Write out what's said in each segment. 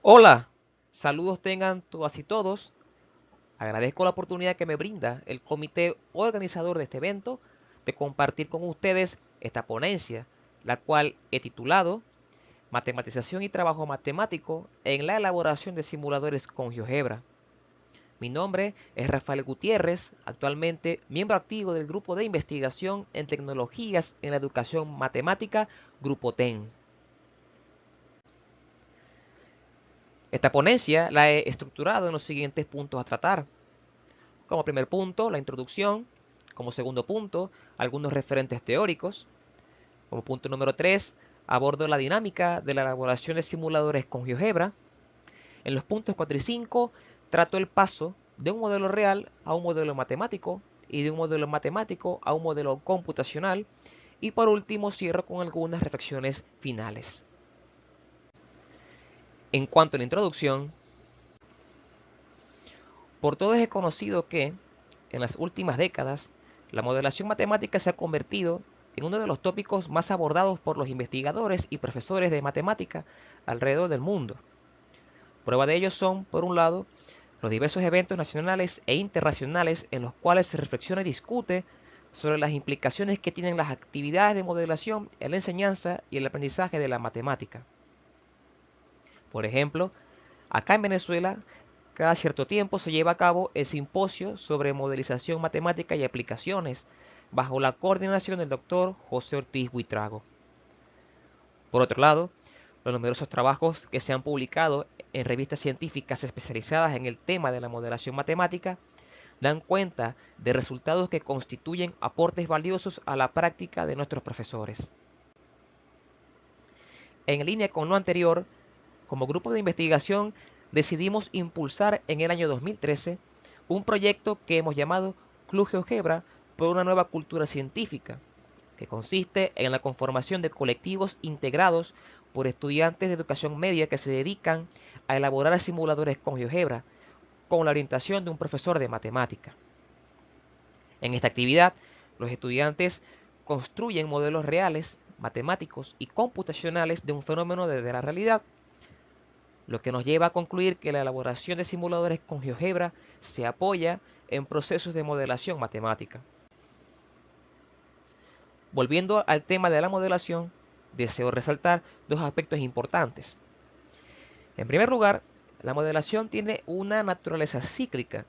Hola, saludos tengan todas y todos. Agradezco la oportunidad que me brinda el comité organizador de este evento de compartir con ustedes esta ponencia, la cual he titulado Matematización y trabajo matemático en la elaboración de simuladores con GeoGebra. Mi nombre es Rafael Gutiérrez, actualmente miembro activo del Grupo de Investigación en Tecnologías en la Educación Matemática, Grupo TEN. Esta ponencia la he estructurado en los siguientes puntos a tratar. Como primer punto, la introducción. Como segundo punto, algunos referentes teóricos. Como punto número 3, abordo la dinámica de la elaboración de simuladores con GeoGebra. En los puntos 4 y 5, trato el paso de un modelo real a un modelo matemático y de un modelo matemático a un modelo computacional. Y por último, cierro con algunas reflexiones finales. En cuanto a la introducción, por todos es conocido que, en las últimas décadas, la modelación matemática se ha convertido en uno de los tópicos más abordados por los investigadores y profesores de matemática alrededor del mundo. Prueba de ello son, por un lado, los diversos eventos nacionales e internacionales en los cuales se reflexiona y discute sobre las implicaciones que tienen las actividades de modelación en la enseñanza y el aprendizaje de la matemática. Por ejemplo, acá en Venezuela, cada cierto tiempo se lleva a cabo el simposio sobre modelización matemática y aplicaciones, bajo la coordinación del doctor José Ortiz Buitrago. Por otro lado, los numerosos trabajos que se han publicado en revistas científicas especializadas en el tema de la modelación matemática dan cuenta de resultados que constituyen aportes valiosos a la práctica de nuestros profesores. En línea con lo anterior, como grupo de investigación decidimos impulsar en el año 2013 un proyecto que hemos llamado Club GeoGebra por una nueva cultura científica, que consiste en la conformación de colectivos integrados por estudiantes de educación media que se dedican a elaborar simuladores con GeoGebra con la orientación de un profesor de matemática. En esta actividad, los estudiantes construyen modelos reales, matemáticos y computacionales de un fenómeno desde la realidad, lo que nos lleva a concluir que la elaboración de simuladores con GeoGebra se apoya en procesos de modelación matemática. Volviendo al tema de la modelación, deseo resaltar dos aspectos importantes. En primer lugar, la modelación tiene una naturaleza cíclica,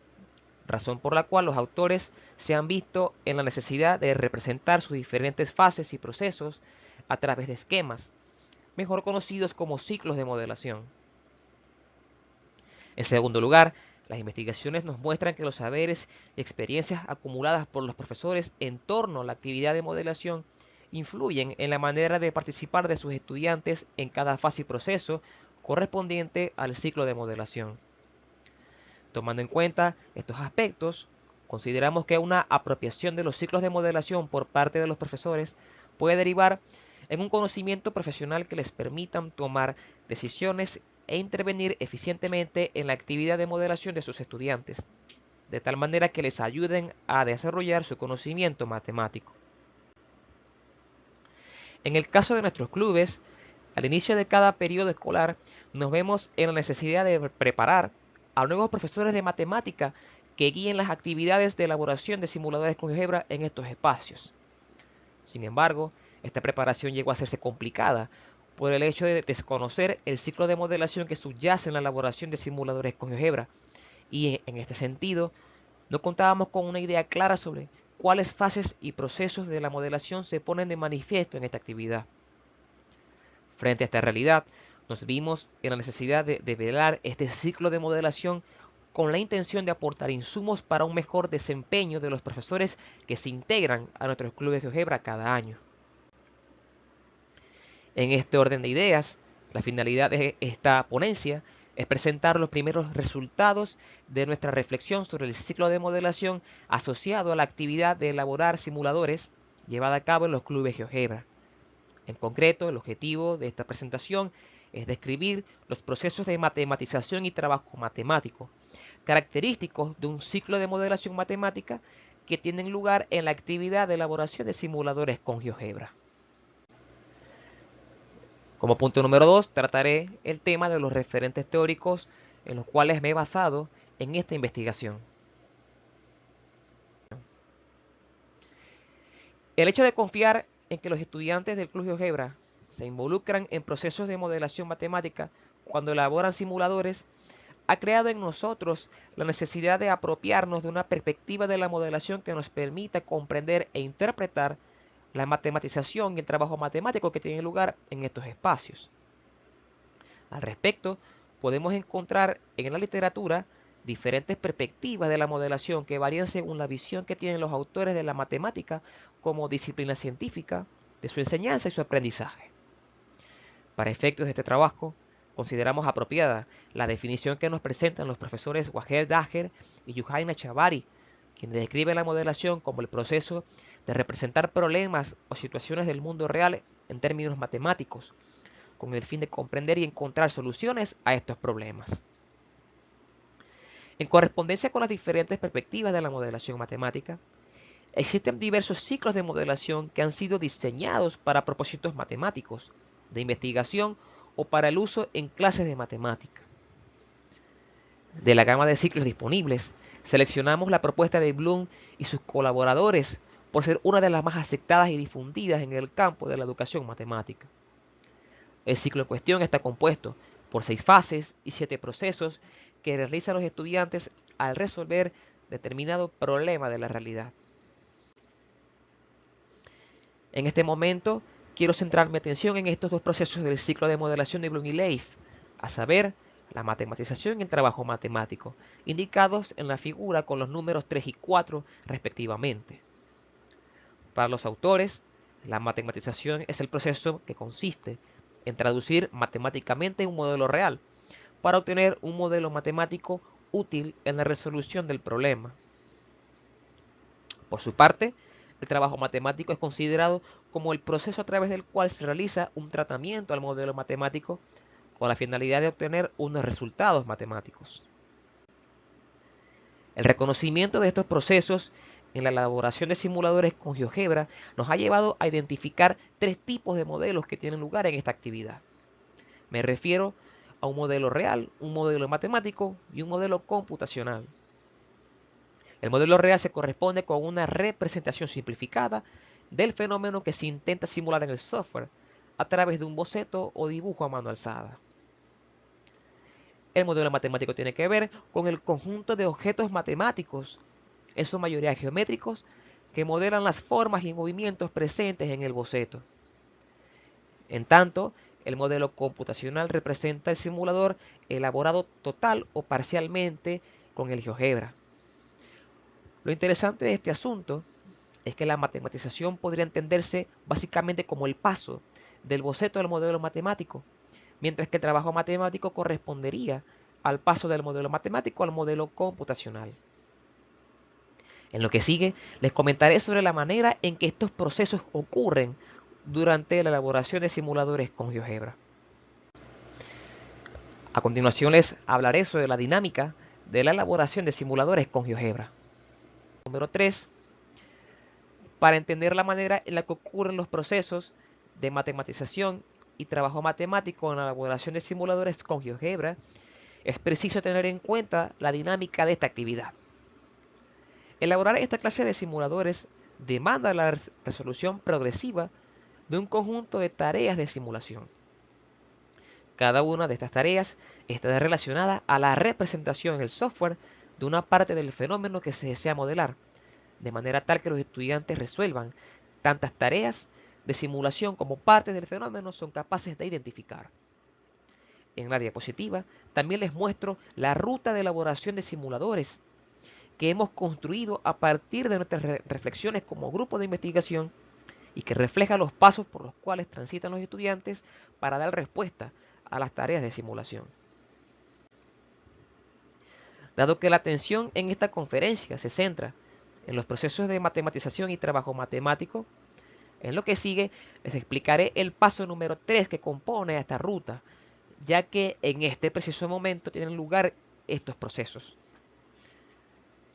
razón por la cual los autores se han visto en la necesidad de representar sus diferentes fases y procesos a través de esquemas, mejor conocidos como ciclos de modelación. En segundo lugar, las investigaciones nos muestran que los saberes y experiencias acumuladas por los profesores en torno a la actividad de modelación influyen en la manera de participar de sus estudiantes en cada fase y proceso correspondiente al ciclo de modelación. Tomando en cuenta estos aspectos, consideramos que una apropiación de los ciclos de modelación por parte de los profesores puede derivar en un conocimiento profesional que les permitan tomar decisiones e intervenir eficientemente en la actividad de modelación de sus estudiantes, de tal manera que les ayuden a desarrollar su conocimiento matemático. En el caso de nuestros clubes, al inicio de cada periodo escolar, nos vemos en la necesidad de preparar a nuevos profesores de matemática que guíen las actividades de elaboración de simuladores con GeoGebra en estos espacios. Sin embargo, esta preparación llegó a hacerse complicada por el hecho de desconocer el ciclo de modelación que subyace en la elaboración de simuladores con GeoGebra, y en este sentido, no contábamos con una idea clara sobre cuáles fases y procesos de la modelación se ponen de manifiesto en esta actividad. Frente a esta realidad, nos vimos en la necesidad de develar este ciclo de modelación con la intención de aportar insumos para un mejor desempeño de los profesores que se integran a nuestros clubes de GeoGebra cada año. En este orden de ideas, la finalidad de esta ponencia es presentar los primeros resultados de nuestra reflexión sobre el ciclo de modelación asociado a la actividad de elaborar simuladores llevada a cabo en los clubes GeoGebra. En concreto, el objetivo de esta presentación es describir los procesos de matematización y trabajo matemático, característicos de un ciclo de modelación matemática que tienen lugar en la actividad de elaboración de simuladores con GeoGebra. Como punto número 2, trataré el tema de los referentes teóricos en los cuales me he basado en esta investigación. El hecho de confiar en que los estudiantes del Club GeoGebra se involucran en procesos de modelación matemática cuando elaboran simuladores ha creado en nosotros la necesidad de apropiarnos de una perspectiva de la modelación que nos permita comprender e interpretar la matematización y el trabajo matemático que tiene lugar en estos espacios. Al respecto, podemos encontrar en la literatura diferentes perspectivas de la modelación que varían según la visión que tienen los autores de la matemática como disciplina científica, de su enseñanza y su aprendizaje. Para efectos de este trabajo, consideramos apropiada la definición que nos presentan los profesores Wager Daher y Yuhaina Chavari, quienes describen la modelación como el proceso de representar problemas o situaciones del mundo real en términos matemáticos, con el fin de comprender y encontrar soluciones a estos problemas. En correspondencia con las diferentes perspectivas de la modelación matemática, existen diversos ciclos de modelación que han sido diseñados para propósitos matemáticos, de investigación o para el uso en clases de matemática. De la gama de ciclos disponibles, seleccionamos la propuesta de Bloom y sus colaboradores por ser una de las más aceptadas y difundidas en el campo de la educación matemática. El ciclo en cuestión está compuesto por 6 fases y 7 procesos que realizan los estudiantes al resolver determinado problema de la realidad. En este momento, quiero centrar mi atención en estos dos procesos del ciclo de modelación de Bloom y Leif, a saber, la matematización y el trabajo matemático, indicados en la figura con los números 3 y 4 respectivamente. Para los autores, la matematización es el proceso que consiste en traducir matemáticamente un modelo real para obtener un modelo matemático útil en la resolución del problema. Por su parte, el trabajo matemático es considerado como el proceso a través del cual se realiza un tratamiento al modelo matemático con la finalidad de obtener unos resultados matemáticos. El reconocimiento de estos procesos en la elaboración de simuladores con GeoGebra nos ha llevado a identificar 3 tipos de modelos que tienen lugar en esta actividad. Me refiero a un modelo real, un modelo matemático y un modelo computacional. El modelo real se corresponde con una representación simplificada del fenómeno que se intenta simular en el software a través de un boceto o dibujo a mano alzada. El modelo matemático tiene que ver con el conjunto de objetos matemáticos, en su mayoría geométricos, que modelan las formas y movimientos presentes en el boceto. En tanto, el modelo computacional representa el simulador elaborado total o parcialmente con el GeoGebra. Lo interesante de este asunto es que la matematización podría entenderse básicamente como el paso del boceto al modelo matemático, mientras que el trabajo matemático correspondería al paso del modelo matemático al modelo computacional. En lo que sigue, les comentaré sobre la manera en que estos procesos ocurren durante la elaboración de simuladores con GeoGebra. A continuación les hablaré sobre la dinámica de la elaboración de simuladores con GeoGebra. Número 3. Para entender la manera en la que ocurren los procesos de matematización y trabajo matemático en la elaboración de simuladores con GeoGebra, es preciso tener en cuenta la dinámica de esta actividad. Elaborar esta clase de simuladores demanda la resolución progresiva de un conjunto de tareas de simulación. Cada una de estas tareas está relacionada a la representación en el software de una parte del fenómeno que se desea modelar, de manera tal que los estudiantes resuelvan tantas tareas de simulación como partes del fenómeno son capaces de identificar. En la diapositiva también les muestro la ruta de elaboración de simuladores que hemos construido a partir de nuestras reflexiones como grupo de investigación y que refleja los pasos por los cuales transitan los estudiantes para dar respuesta a las tareas de simulación. Dado que la atención en esta conferencia se centra en los procesos de matematización y trabajo matemático, en lo que sigue les explicaré el paso número 3 que compone esta ruta, ya que en este preciso momento tienen lugar estos procesos.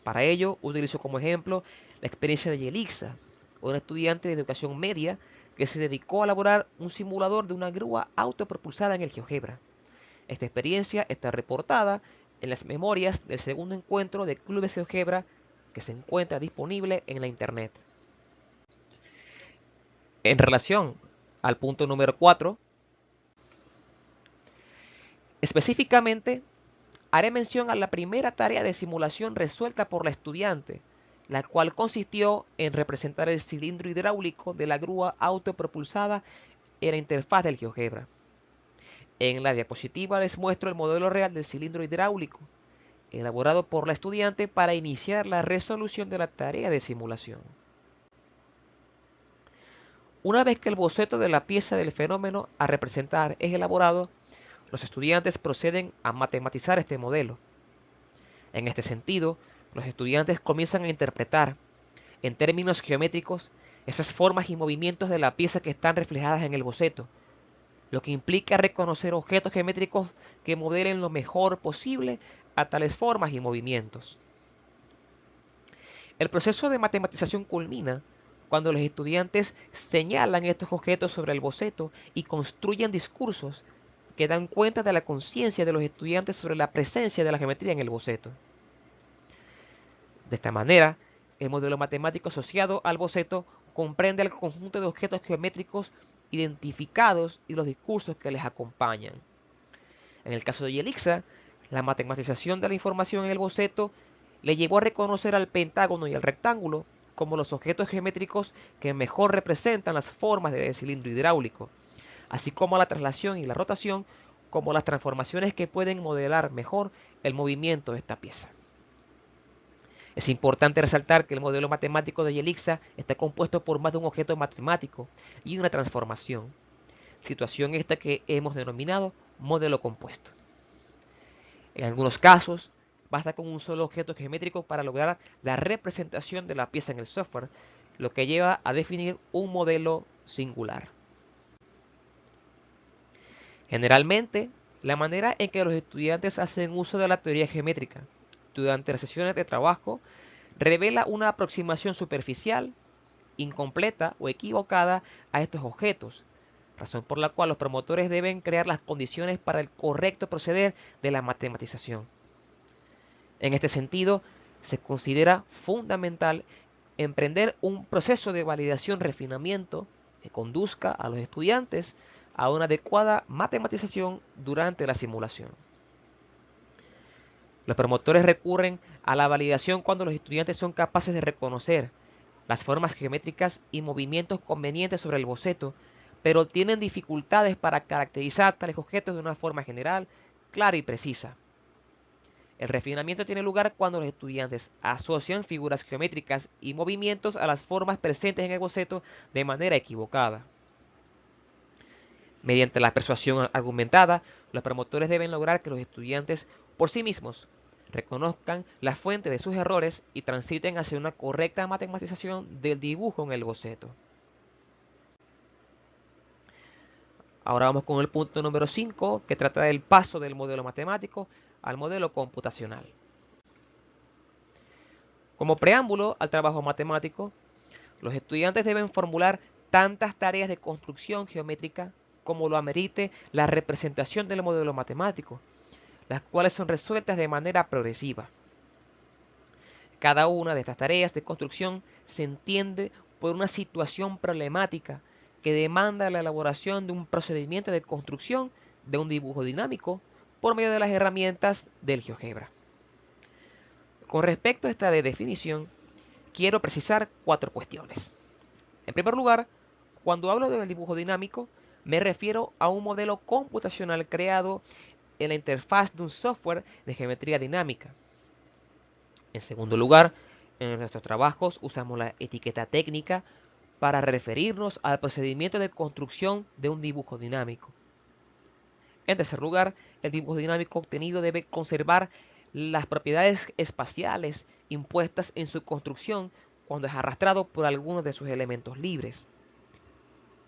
Para ello, utilizo como ejemplo la experiencia de Yelixa, una estudiante de educación media que se dedicó a elaborar un simulador de una grúa autopropulsada en el GeoGebra. Esta experiencia está reportada en las memorias del segundo encuentro de Clubes GeoGebra que se encuentra disponible en la internet. En relación al punto número 4, específicamente haré mención a la primera tarea de simulación resuelta por la estudiante, la cual consistió en representar el cilindro hidráulico de la grúa autopropulsada en la interfaz del GeoGebra. En la diapositiva les muestro el modelo real del cilindro hidráulico, elaborado por la estudiante para iniciar la resolución de la tarea de simulación. Una vez que el boceto de la pieza del fenómeno a representar es elaborado, los estudiantes proceden a matematizar este modelo. En este sentido, los estudiantes comienzan a interpretar, en términos geométricos, esas formas y movimientos de la pieza que están reflejadas en el boceto, lo que implica reconocer objetos geométricos que modelen lo mejor posible a tales formas y movimientos. El proceso de matematización culmina cuando los estudiantes señalan estos objetos sobre el boceto y construyen discursos que dan cuenta de la conciencia de los estudiantes sobre la presencia de la geometría en el boceto. De esta manera, el modelo matemático asociado al boceto comprende el conjunto de objetos geométricos identificados y los discursos que les acompañan. En el caso de Yelixa, la matematización de la información en el boceto le llevó a reconocer al pentágono y al rectángulo como los objetos geométricos que mejor representan las formas del cilindro hidráulico, así como a la traslación y la rotación como las transformaciones que pueden modelar mejor el movimiento de esta pieza. Es importante resaltar que el modelo matemático de Yelixa está compuesto por más de un objeto matemático y una transformación, situación esta que hemos denominado modelo compuesto. En algunos casos, basta con un solo objeto geométrico para lograr la representación de la pieza en el software, lo que lleva a definir un modelo singular. Generalmente, la manera en que los estudiantes hacen uso de la teoría geométrica durante las sesiones de trabajo revela una aproximación superficial, incompleta o equivocada a estos objetos, razón por la cual los promotores deben crear las condiciones para el correcto proceder de la matematización. En este sentido, se considera fundamental emprender un proceso de validación-refinamiento que conduzca a los estudiantes a una adecuada matematización durante la simulación. Los promotores recurren a la validación cuando los estudiantes son capaces de reconocer las formas geométricas y movimientos convenientes sobre el boceto, pero tienen dificultades para caracterizar tales objetos de una forma general, clara y precisa. El refinamiento tiene lugar cuando los estudiantes asocian figuras geométricas y movimientos a las formas presentes en el boceto de manera equivocada. Mediante la persuasión argumentada, los promotores deben lograr que los estudiantes por sí mismos reconozcan la fuente de sus errores y transiten hacia una correcta matematización del dibujo en el boceto. Ahora vamos con el punto número 5, que trata del paso del modelo matemático al modelo computacional. Como preámbulo al trabajo matemático, los estudiantes deben formular tantas tareas de construcción geométrica como lo amerite la representación del modelo matemático, las cuales son resueltas de manera progresiva. Cada una de estas tareas de construcción se entiende por una situación problemática que demanda la elaboración de un procedimiento de construcción de un dibujo dinámico por medio de las herramientas del GeoGebra. Con respecto a esta definición, quiero precisar 4 cuestiones. En primer lugar, cuando hablo del dibujo dinámico, me refiero a un modelo computacional creado en la interfaz de un software de geometría dinámica. En segundo lugar, en nuestros trabajos usamos la etiqueta técnica para referirnos al procedimiento de construcción de un dibujo dinámico. En tercer lugar, el dibujo dinámico obtenido debe conservar las propiedades espaciales impuestas en su construcción cuando es arrastrado por alguno de sus elementos libres.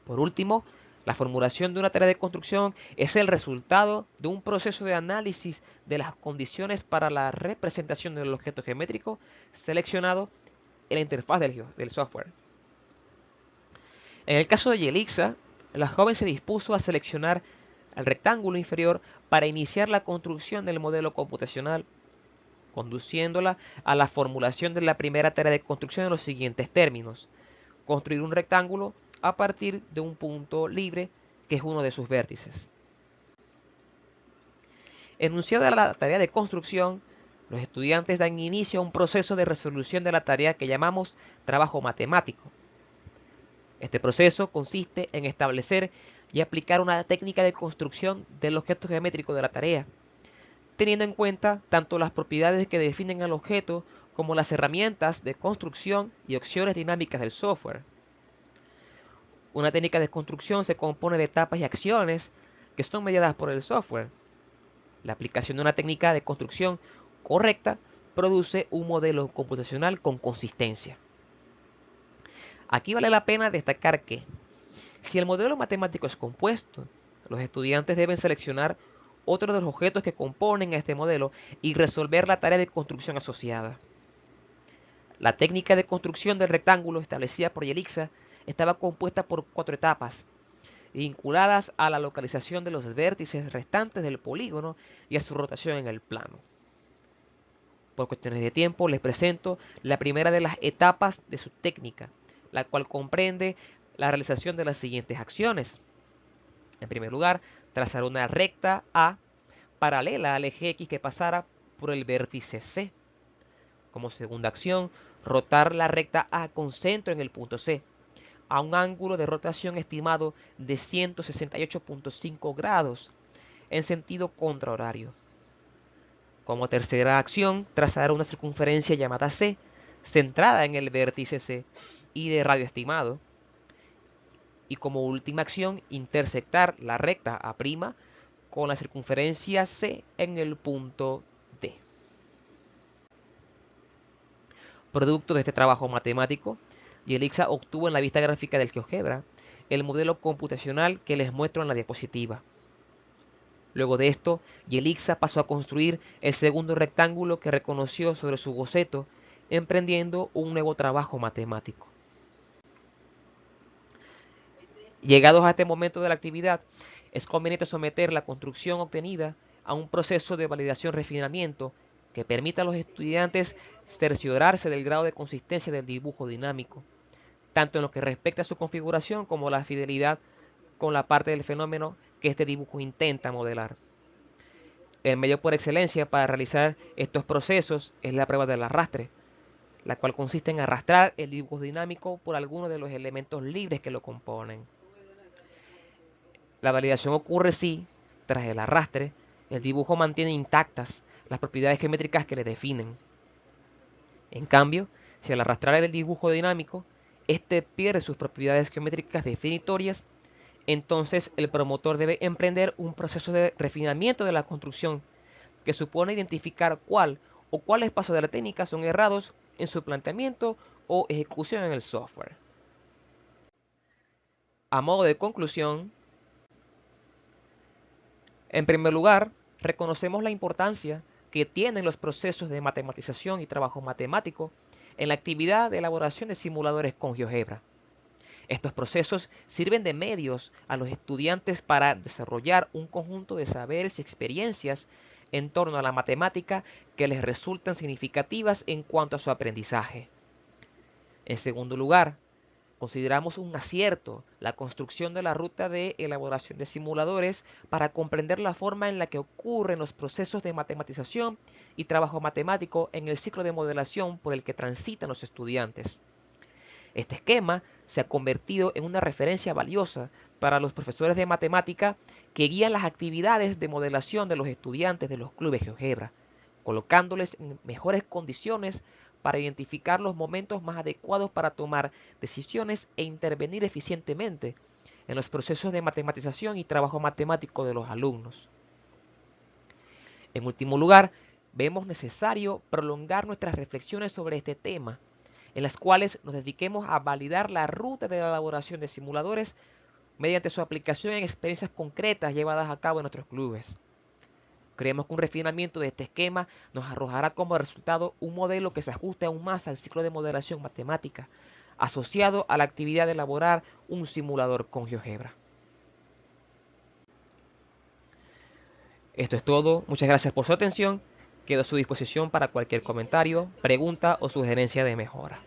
Por último, la formulación de una tarea de construcción es el resultado de un proceso de análisis de las condiciones para la representación del objeto geométrico seleccionado en la interfaz del software. En el caso de Yelixa, la joven se dispuso a seleccionar el rectángulo inferior para iniciar la construcción del modelo computacional, conduciéndola a la formulación de la primera tarea de construcción en los siguientes términos: construir un rectángulo a partir de un punto libre que es uno de sus vértices. Enunciada la tarea de construcción, los estudiantes dan inicio a un proceso de resolución de la tarea que llamamos trabajo matemático. Este proceso consiste en establecer y aplicar una técnica de construcción del objeto geométrico de la tarea, teniendo en cuenta tanto las propiedades que definen al objeto como las herramientas de construcción y opciones dinámicas del software. Una técnica de construcción se compone de etapas y acciones que son mediadas por el software. La aplicación de una técnica de construcción correcta produce un modelo computacional con consistencia. Aquí vale la pena destacar que, si el modelo matemático es compuesto, los estudiantes deben seleccionar otro de los objetos que componen a este modelo y resolver la tarea de construcción asociada. La técnica de construcción del rectángulo establecida por Yelixa estaba compuesta por 4 etapas, vinculadas a la localización de los vértices restantes del polígono y a su rotación en el plano. Por cuestiones de tiempo les presento la primera de las etapas de su técnica, la cual comprende la realización de las siguientes acciones. En primer lugar, trazar una recta A paralela al eje X que pasara por el vértice C. Como segunda acción, rotar la recta A con centro en el punto C, a un ángulo de rotación estimado de 168.5 grados en sentido contrahorario. Como tercera acción, trazar una circunferencia llamada C, centrada en el vértice C y de radio estimado. Y como última acción, intersectar la recta A' con la circunferencia C en el punto D. Producto de este trabajo matemático, Yelixa obtuvo en la vista gráfica del GeoGebra el modelo computacional que les muestro en la diapositiva. Luego de esto, Yelixa pasó a construir el segundo rectángulo que reconoció sobre su boceto, emprendiendo un nuevo trabajo matemático. Llegados a este momento de la actividad, es conveniente someter la construcción obtenida a un proceso de validación-refinamiento que permita a los estudiantes cerciorarse del grado de consistencia del dibujo dinámico, tanto en lo que respecta a su configuración como la fidelidad con la parte del fenómeno que este dibujo intenta modelar. El medio por excelencia para realizar estos procesos es la prueba del arrastre, la cual consiste en arrastrar el dibujo dinámico por alguno de los elementos libres que lo componen. La validación ocurre si, tras el arrastre, el dibujo mantiene intactas las propiedades geométricas que le definen. En cambio, si al arrastrar el dibujo dinámico, este pierde sus propiedades geométricas definitorias, entonces el promotor debe emprender un proceso de refinamiento de la construcción que supone identificar cuál o cuáles pasos de la técnica son errados en su planteamiento o ejecución en el software. A modo de conclusión, en primer lugar, reconocemos la importancia que tienen los procesos de matematización y trabajo matemático en la actividad de elaboración de simuladores con GeoGebra. Estos procesos sirven de medios a los estudiantes para desarrollar un conjunto de saberes y experiencias en torno a la matemática que les resultan significativas en cuanto a su aprendizaje. En segundo lugar, consideramos un acierto la construcción de la ruta de elaboración de simuladores para comprender la forma en la que ocurren los procesos de matematización y trabajo matemático en el ciclo de modelación por el que transitan los estudiantes. Este esquema se ha convertido en una referencia valiosa para los profesores de matemática que guían las actividades de modelación de los estudiantes de los clubes GeoGebra, colocándoles en mejores condiciones para identificar los momentos más adecuados para tomar decisiones e intervenir eficientemente en los procesos de matematización y trabajo matemático de los alumnos. En último lugar, vemos necesario prolongar nuestras reflexiones sobre este tema, en las cuales nos dediquemos a validar la ruta de la elaboración de simuladores mediante su aplicación en experiencias concretas llevadas a cabo en nuestros clubes. Creemos que un refinamiento de este esquema nos arrojará como resultado un modelo que se ajuste aún más al ciclo de modelación matemática, asociado a la actividad de elaborar un simulador con GeoGebra. Esto es todo, muchas gracias por su atención, quedo a su disposición para cualquier comentario, pregunta o sugerencia de mejora.